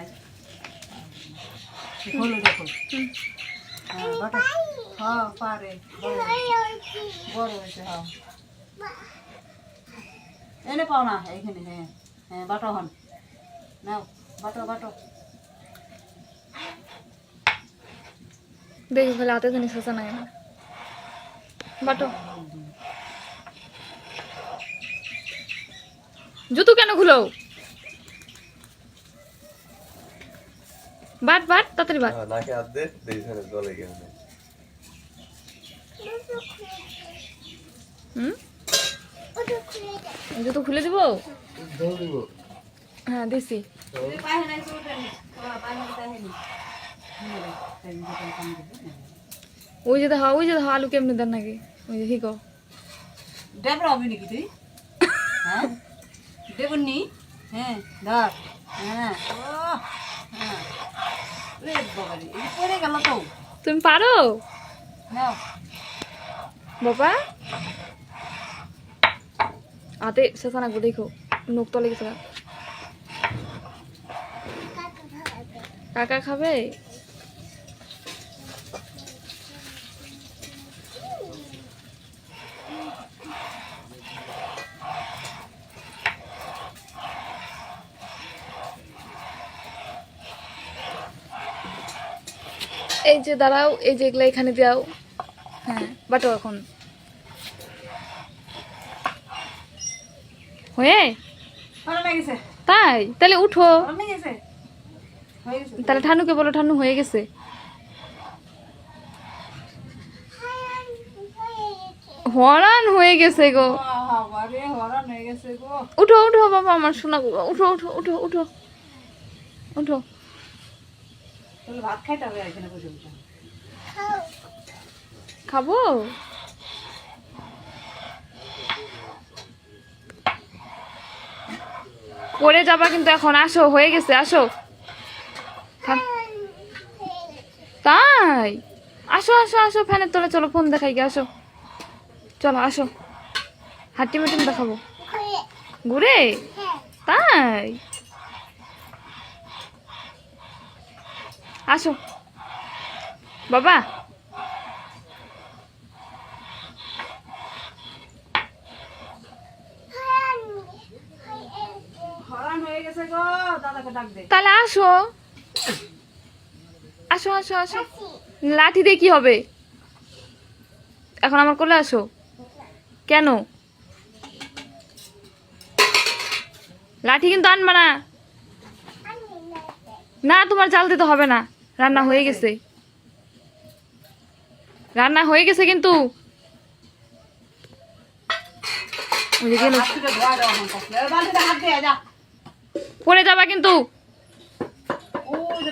নাই হলো দেখো হ্যাঁ বাটা হ্যাঁ পারে বড় হয়েছে হ্যাঁ এনে পাও না এইখানে হ্যাঁ হ্যাঁ বাটো হন নাও বাটো বাটো দেখি খালি হাতে জানি শোষা নাই না বাটো জুতো কেন খুলো বাট বাট তাড়াতাড়ি বাট নাকে হাত দে দেখে জলে গেছে জুতো খুলে দিব ধরব হ্যাঁ দিছি পাহে নাই চোটে নি পাহে তাহে নি ওই যে দেখো আলু কেমনে দেন নাকি ওই যে হিকো ডেবরা হবে নাকি তুই হ্যাঁ দেবনি হ্যাঁ ধর হ্যাঁ ও হ্যাঁ রে বাবারে এই পড়ে গেল তো তুমি পারো নাও বাবা হাতে শেষা নাকবো দেখো নোক তলে গেছে কাকা খাবে এই যে দাঁড়াও এই যে এগুলা এখানে দাও হ্যাঁ বাটো এখন হয়ে হয়ে গেছে তাই তাহলে উঠো হয়ে গেছে হয়ে গেছে তাহলে ঠানুকে বলো ঠানু হয়ে গেছে হরান হয়ে গেছে গো বাবারে হরান হয়ে গেছে গো উঠো উঠো বাবা আমার সোনা গো উঠো উঠো উঠো উঠো উঠো তাহলে ভাত খাইতে হবে এখানে বসে বসে খাবো পড়ে যাবা কিন্তু এখন আসো হয়ে গেছে আসো তাই আসো আসো আসো ফ্যানের তলে চলো ফোন দেখাই গে আসো চলো আসো হাঁটি মিটিং দেখাবো ঘুরে তাই আসো বাবা হরান হয়ে গেছে গো দাদাকে ডাক দে তাহলে আসো আসো আসো আসো লাঠি দিয়ে কি হবে এখন আমার কোলে আসো কেন লাঠি কিন্তু আনবা না না তোমার জাল দিতে হবে না রান্না হয়ে গেছে রান্না হয়ে গেছে কিন্তু ওই যে গেলো। হাত থেকে ধোয়া দাও এখন বালতিতে হাত দিয়ে যা পড়ে যাবা কিন্তু ও যে